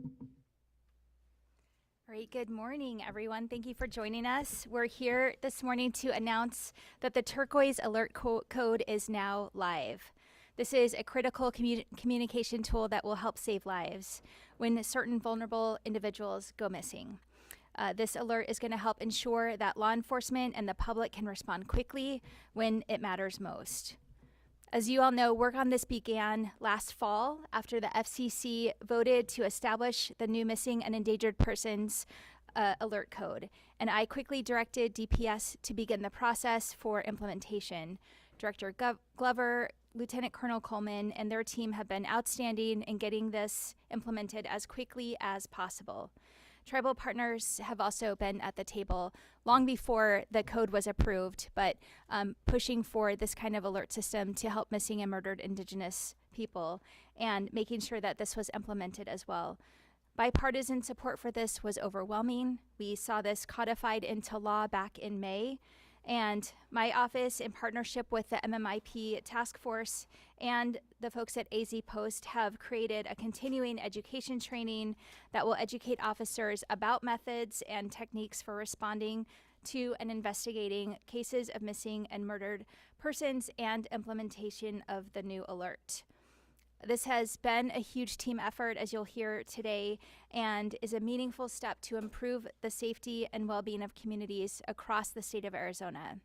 All right, good morning, everyone. Thank you for joining us. We're here this morning to announce that the Turquoise Alert code is now live. This is a critical communication tool that will help save lives when certain vulnerable individuals go missing. This alert is going to help ensure that law enforcement and the public can respond quickly when it matters most. As you all know, work on this began last fall after the FCC voted to establish the new Missing and Endangered Persons Alert Code, and I quickly directed DPS to begin the process for implementation. Director Glover, Lieutenant Colonel Coleman, and their team have been outstanding in getting this implemented as quickly as possible. Tribal partners have also been at the table long before the code was approved, but pushing for this kind of alert system to help missing and murdered Indigenous people and making sure that this was implemented as well. Bipartisan support for this was overwhelming. We saw this codified into law back in May. And my office, in partnership with the MMIP task force and the folks at AZ Post, have created a continuing education training that will educate officers about methods and techniques for responding to and investigating cases of missing and murdered persons and implementation of the new alert. This has been a huge team effort, as you'll hear today, and is a meaningful step to improve the safety and well-being of communities across the state of Arizona.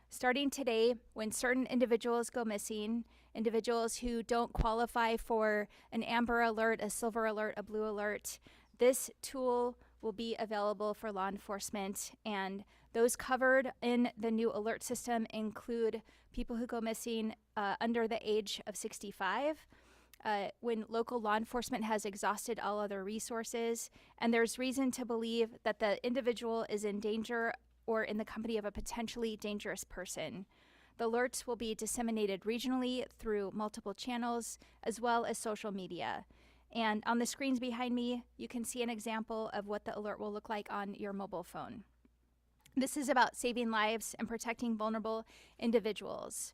Starting today, when certain individuals go missing, individuals who don't qualify for an amber alert, a silver alert, a blue alert, this tool will be available for law enforcement, and those covered in the new alert system include people who go missing under the age of 65, when local law enforcement has exhausted all other resources, and there's reason to believe that the individual is in danger or in the company of a potentially dangerous person. The alerts will be disseminated regionally through multiple channels as well as social media. And on the screens behind me, you can see an example of what the alert will look like on your mobile phone. This is about saving lives and protecting vulnerable individuals.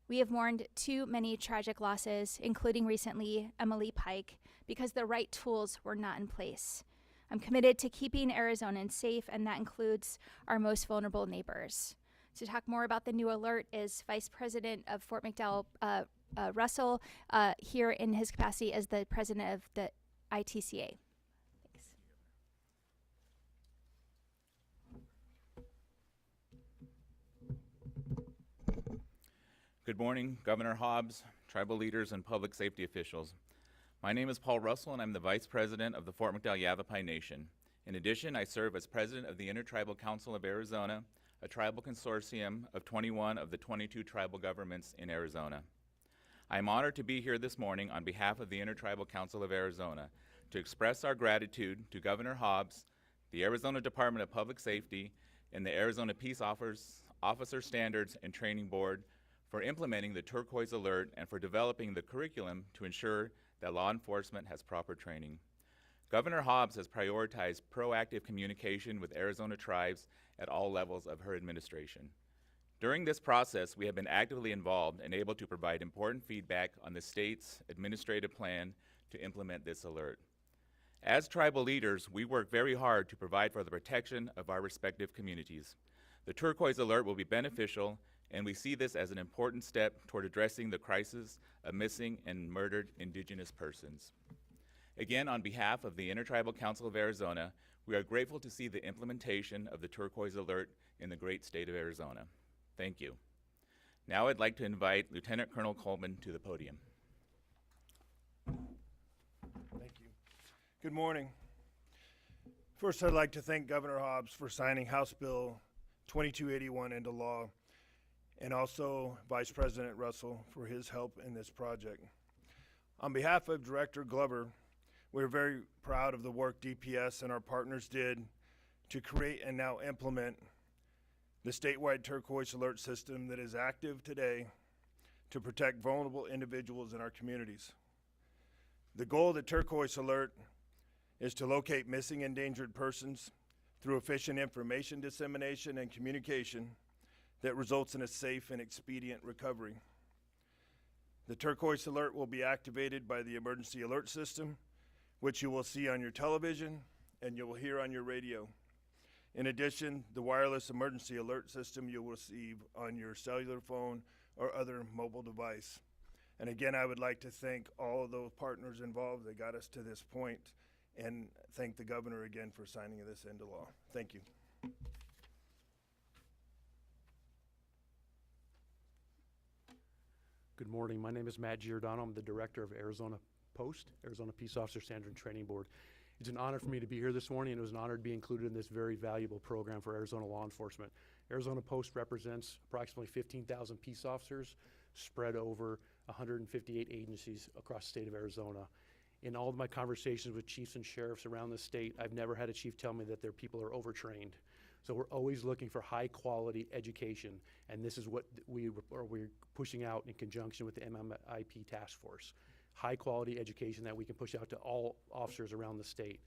We have mourned too many tragic losses, including recently Emily Pike, because the right tools were not in place. I'm committed to keeping Arizonans safe, and that includes our most vulnerable neighbors. To talk more about the new alert is Vice President of Fort McDowell, Russell, here in his capacity as the president of the ITCA. Thanks. Good morning, Governor Hobbs, tribal leaders, and public safety officials. My name is Paul Russell, and I'm the Vice President of the Fort McDowell Yavapai Nation. In addition, I serve as President of the Intertribal Council of Arizona, a tribal consortium of 21 of the 22 tribal governments in Arizona. I am honored to be here this morning on behalf of the Intertribal Council of Arizona to express our gratitude to Governor Hobbs, the Arizona Department of Public Safety, and the Arizona Peace Officer Standards and Training Board for implementing the Turquoise Alert and for developing the curriculum to ensure that law enforcement has proper training. Governor Hobbs has prioritized proactive communication with Arizona tribes at all levels of her administration. During this process, we have been actively involved and able to provide important feedback on the state's administrative plan to implement this alert. As tribal leaders, we work very hard to provide for the protection of our respective communities. The Turquoise Alert will be beneficial, and we see this as an important step toward addressing the crisis of missing and murdered Indigenous persons. Again, on behalf of the Intertribal Council of Arizona, we are grateful to see the implementation of the Turquoise Alert in the great state of Arizona. Thank you. Now I'd like to invite Lieutenant Colonel Coleman to the podium. Thank you. Good morning. First, I'd like to thank Governor Hobbs for signing House Bill 2281 into law, and also Vice President Russell for his help in this project. On behalf of Director Glover, we're very proud of the work DPS and our partners did to create and now implement the statewide Turquoise Alert system that is active today to protect vulnerable individuals in our communities. The goal of the Turquoise Alert is to locate missing endangered persons through efficient information dissemination and communication that results in a safe and expedient recovery. The Turquoise Alert will be activated by the emergency alert system, which you will see on your television and you will hear on your radio. In addition, the wireless emergency alert system you will receive on your cellular phone or other mobile device. And again, I would like to thank all of those partners involved that got us to this point, and thank the governor again for signing this into law. Thank you. Good morning. My name is Matt Giordano. I'm the director of Arizona Post, Arizona Peace Officer Standard and Training Board. It's an honor for me to be here this morning, and it was an honor to be included in this very valuable program for Arizona law enforcement. Arizona Post represents approximately 15,000 peace officers spread over 158 agencies across the state of Arizona. In all of my conversations with chiefs and sheriffs around the state, I've never had a chief tell me that their people are overtrained. So we're always looking for high quality education, and this is what we're pushing out in conjunction with the MMIP task force. High quality education that we can push out to all officers around the state.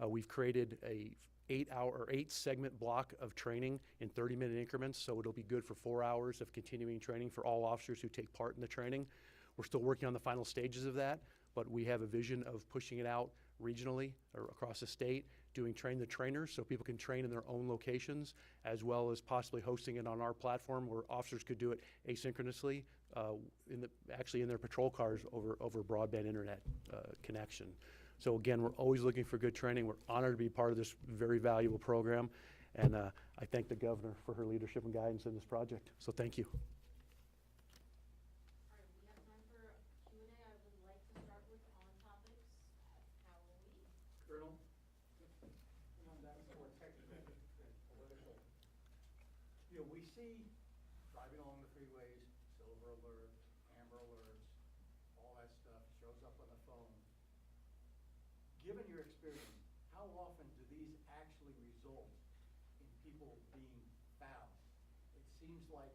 We've created a 8 segment block of training in 30-minute increments, so it'll be good for 4 hours of continuing training for all officers who take part in the training. We're still working on the final stages of that, but we have a vision of pushing it out regionally or across the state, doing train the trainers so people can train in their own locations, as well as possibly hosting it on our platform where officers could do it asynchronously actually in their patrol cars over broadband internet connection. So again, we're always looking for good training. We're honored to be part of this very valuable program, and I thank the governor for her leadership and guidance in this project. So thank you. All right, we have time for Q&A. I would like to start with on topics. Howard. Colonel, on that more technical and political. You know, we see driving along the freeways, silver alert, amber alerts, all that stuff shows up on the phone. Given your experience, how often do these actually result in people being found? It seems like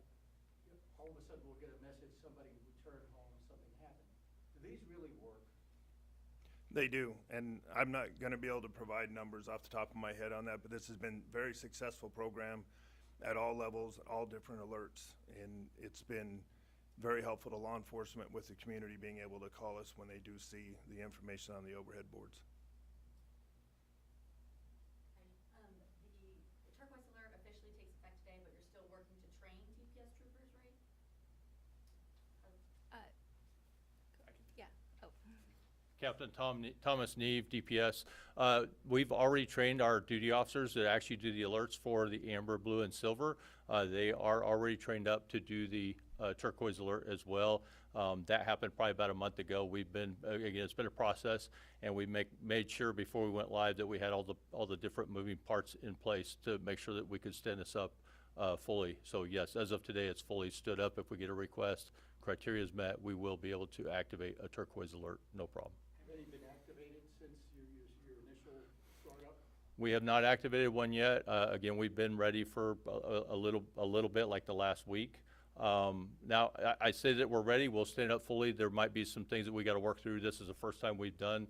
all of a sudden we'll get a message, somebody returned home, something happened. Do these really work? They do, and I'm not going to be able to provide numbers off the top of my head on that, but this has been a very successful program at all levels, all different alerts, and it's been very helpful to law enforcement with the community being able to call us when they do see the information on the overhead boards. The Turquoise Alert officially takes effect today, but you're still working to train DPS troopers, right? Yeah. Oh. Captain Thomas Neve, DPS. We've already trained our duty officers that actually do the alerts for the amber, blue, and silver. They are already trained up to do the turquoise alert as well. That happened probably about a month ago. We've been, again, it's been a process, and we made sure before we went live that we had all the different moving parts in place to make sure that we could stand this up fully. So yes, as of today, it's fully stood up. If we get a request, criteria is met, we will be able to activate a turquoise alert, no problem. Have any been activated since your initial startup? We have not activated one yet. Again, we've been ready for a little bit, like the last week. Now, I say that we're ready. We'll stand up fully. There might be some things that we got to work through. This is the first time we've done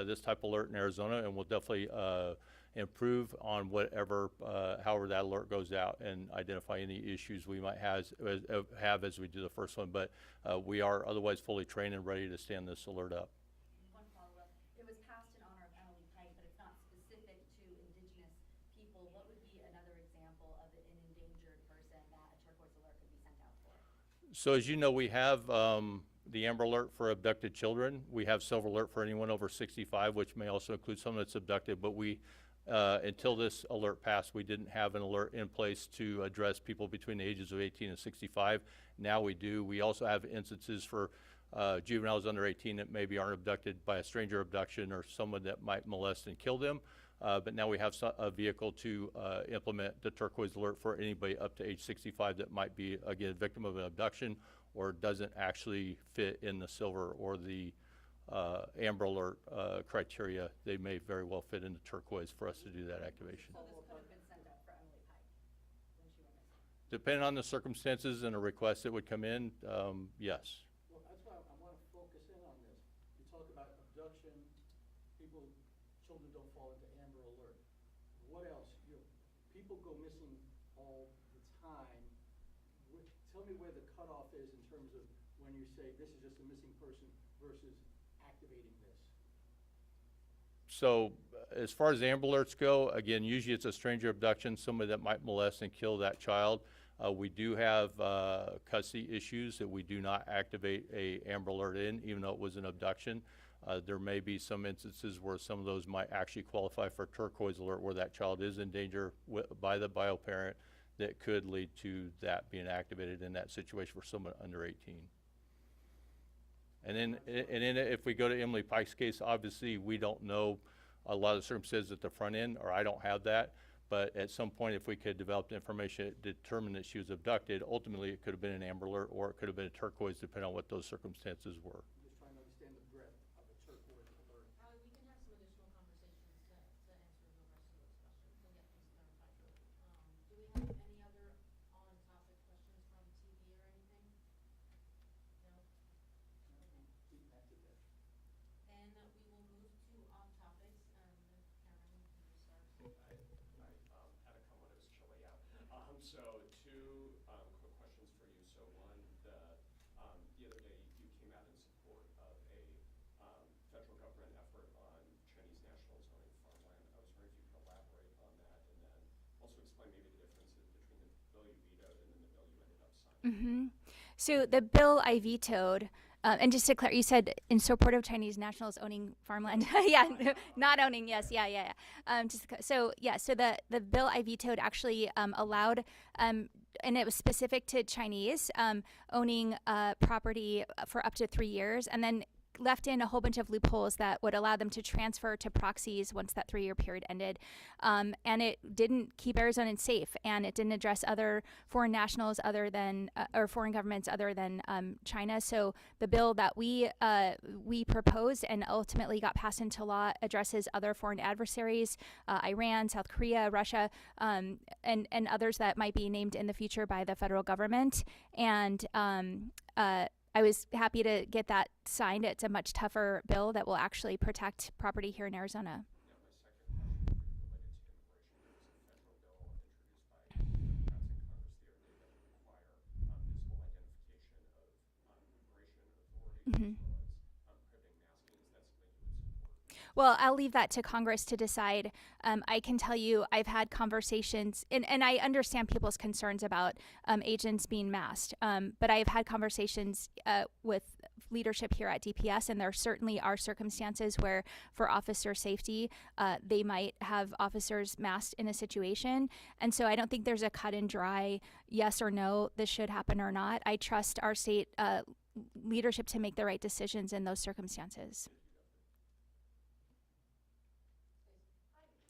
this type of alert in Arizona, and we'll definitely improve on however that alert goes out and identify any issues we might have as we do the first one. But we are otherwise fully trained and ready to stand this alert up. One follow-up. It was passed in honor of Emily Pike, but it's not specific to Indigenous people. What would be another example of an endangered person that a turquoise alert could be sent out for? So as you know, we have the amber alert for abducted children. We have silver alert for anyone over 65, which may also include someone that's abducted. But we, until this alert passed, we didn't have an alert in place to address people between the ages of 18 and 65. Now we do. We also have instances for juveniles under 18 that maybe aren't abducted by a stranger abduction or someone that might molest and kill them. But now we have a vehicle to implement the turquoise alert for anybody up to age 65 that might be, again, a victim of an abduction or doesn't actually fit in the silver or the amber alert criteria. They may very well fit into turquoise for us to do that activation. So this could have been sent out for Emily Pike when she went missing? Depending on the circumstances and a request that would come in, yes. Well, that's why I want to focus in on this. You talk about abduction, children don't fall into amber alert. What else? People go missing all the time. Tell me where the cutoff is in terms of when you say this is just a missing person versus activating this. So as far as Amber Alerts go, again, usually it's a stranger abduction, somebody that might molest and kill that child. We do have custody issues that we do not activate a Amber Alert in, even though it was an abduction. There may be some instances where some of those might actually qualify for Turquoise Alert, where that child is in danger by the bio parent, that could lead to that being activated in that situation for someone under 18. And then if we go to Emily Pike's case, obviously we don't know a lot of the circumstances at the front end, or I don't have that. But at some point, if we could develop the information to determine that she was abducted, ultimately it could have been an Amber Alert or it could have been a Turquoise, depending on what those circumstances were. I'm just trying to understand the breadth of a turquoise alert. We can have some additional conversations to answer the rest of those questions and get things clarified. Do we have any other on-topic questions from TV or anything? No? Okay. We answered that. Then we will move to off-topics. Cameron, you can start. I had a comment, it was chilly out. So two quick questions for you. So one, the other day you came out in support of a federal government effort on Chinese national zoning farmland. I was wondering if you could elaborate on that and then also explain maybe the differences between the bill you vetoed and then the bill you ended up signing. So the bill I vetoed, and just to clarify, you said in support of Chinese nationals owning farmland. Yeah, not owning. Yes, yeah. So the bill I vetoed actually allowed, and it was specific to Chinese owning property for up to 3 years, and then left in a whole bunch of loopholes that would allow them to transfer to proxies once that 3-year period ended. And it didn't keep Arizonans safe, and it didn't address other foreign nationals other than, or foreign governments other than China. So the bill that we proposed and ultimately got passed into law addresses other foreign adversaries, Iran, South Korea, Russia, and others that might be named in the future by the federal government. And I was happy to get that signed. It's a much tougher bill that will actually protect property here in Arizona. Now, my second question related to immigration. There was a federal bill introduced by Democrats in Congress the other day that would require visible identification of immigration authorities. Mhm. As well as prohibiting masking. Is that something you would support? Well, I'll leave that to Congress to decide. I can tell you I've had conversations, and I understand people's concerns about agents being masked, but I've had conversations with leadership here at DPS, and there certainly are circumstances where, for officer safety, they might have officers masked in a situation. And so I don't think there's a cut and dry yes or no, this should happen or not. I trust our state leadership to make the right decisions in those circumstances.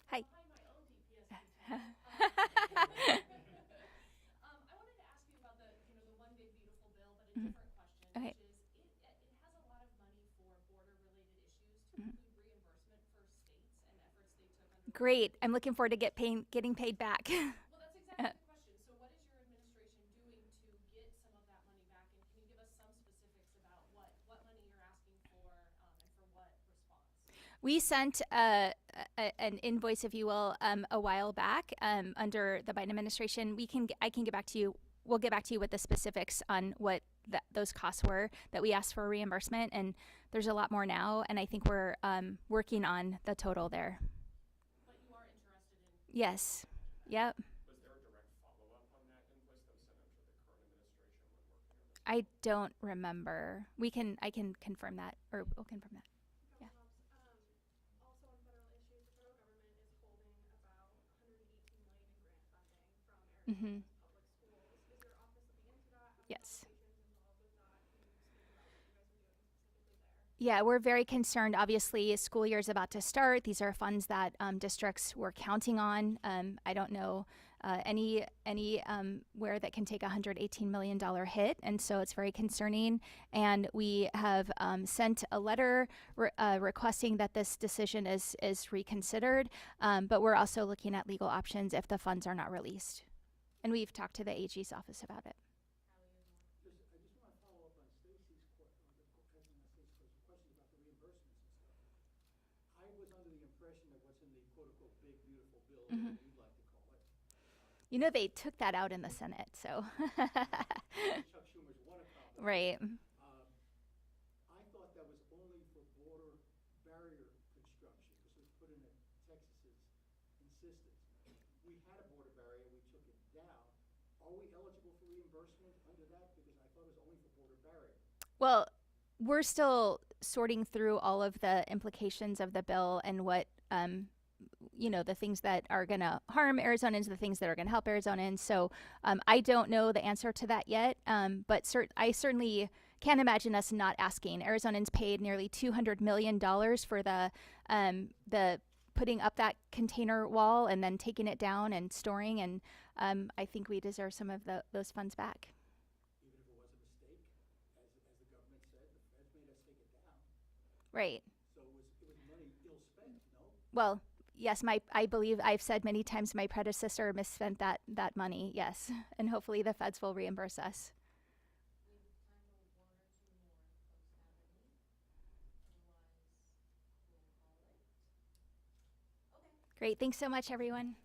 Hi. Hi, my own DPS. I wanted to ask you about the one big beautiful bill, but a different question, Okay. which is it has a lot of money for border-related issues to include reimbursement for states and efforts they took under. Great. I'm looking forward to getting paid back. Well, that's exactly the question. So what is your administration doing to get some of that money back, and can you give us some specifics about what money you're asking for and for what response? We sent an invoice, if you will, a while back under the Biden administration. I can get back to you. We'll get back to you with the specifics on what those costs were that we asked for reimbursement. And there's a lot more now, and I think we're working on the total there. But you are interested in. Yes. Yep. Was there a direct follow-up on that invoice that was sent out to the current administration when working on this? I don't remember. I can confirm that, or we'll confirm that. Yeah. Also on federal issues, the federal government is holding about $118 million in grant funding from Arizona public schools. Is your office looking into that? Have Yes. conversations involved with that? Can you speak about what you guys are doing specifically there? Yeah, we're very concerned. Obviously, school year is about to start. These are funds that districts were counting on. I don't know any where that can take a $118 million hit, and so it's very concerning. And we have sent a letter requesting that this decision is reconsidered, but we're also looking at legal options if the funds are not released. And we've talked to the AG's office about it. I just want to follow up on Stacy's question about the reimbursements and stuff. I was under the impression that what's in the quote-unquote big beautiful bill, whatever you'd like to call it. You know, they took that out in the Senate, so. Chuck Schumer's one accomplishment. Right. I thought that was only for border barrier construction, because it was put we had a border barrier, we took it down. Are we eligible for reimbursement under that? Because I thought it was only for border barrier. Well, we're still sorting through all of the implications of the bill and what, the things that are going to harm Arizonans, the things that are going to help Arizonans. So I don't know the answer to that yet, but I certainly can't imagine us not asking. Arizonans paid nearly $200 million for the putting up that container wall and then taking it down and storing, and I think we deserve some of those funds back. Even if it was a mistake, as the government said, the feds made us take it down. Right. So it was money ill spent, no? Well, yes, I believe I've said many times my predecessor misspent that money, yes. And hopefully the feds will reimburse us. We have time for one or two more if folks have any. Otherwise, we'll call it. Okay. Great. Thanks so much, everyone.